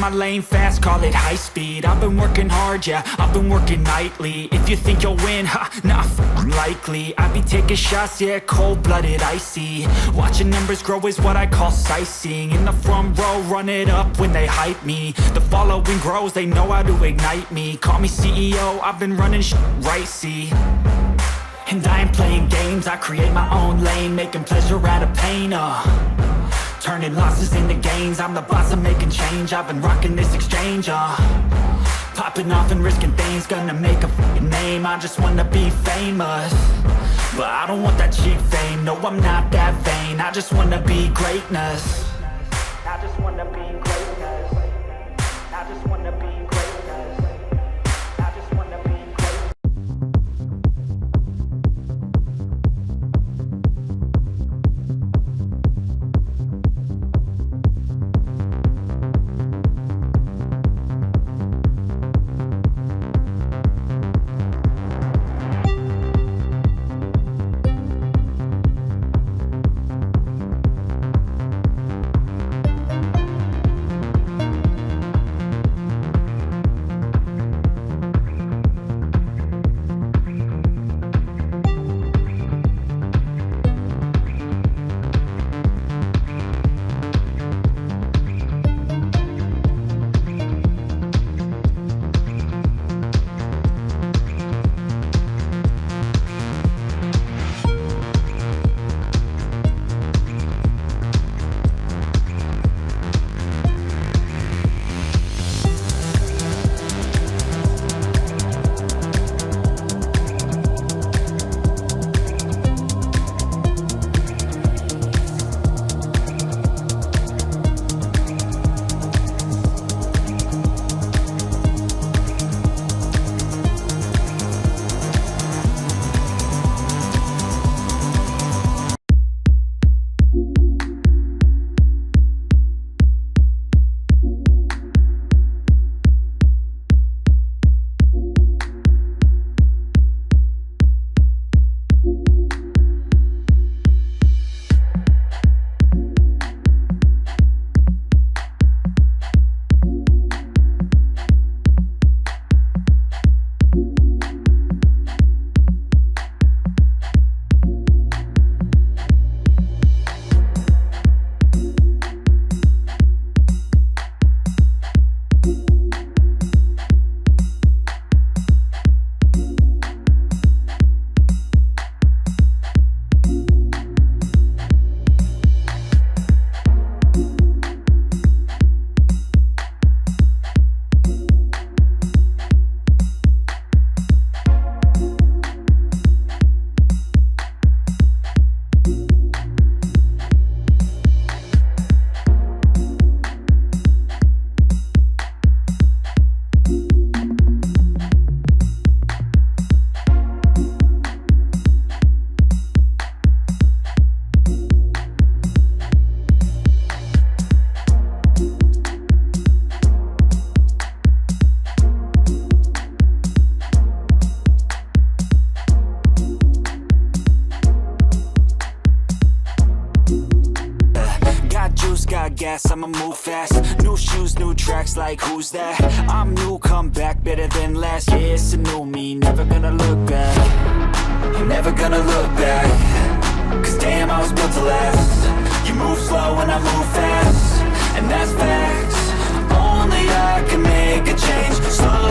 my lane fast, call it high speed. I've been working hard, yeah, I've been working nightly. If you think you'll win, ha, not likely. I be taking shots, yeah, cold-blooded, icy. Watching numbers grow is what I call sightseeing. In the front row, run it up when they hype me. The following grows, they know how to ignite me. Call me CEO, I've been running right, see. And I ain't playing games, I create my own lane, making pleasure out of pain, turning losses into gains. I'm the boss, I'm making change. I've been rocking this exchange, popping off and risking things. Gonna make a f***ing name. I just wanna be famous, but I don't want that cheap fame. No, I'm not that vain. I just wanna be greatness. I just wanna be greatness. I just wanna be greatness. I just wanna be greatness. Gas, I'ma move fast. New shoes, new tracks, like who's that? I'm new, come back, better than last. Yeah, it's a new me, never gonna look back. I'm never gonna look back, cause damn, I was built to last. You move slow and I move fast, and that's facts. Only I can make a change. Slow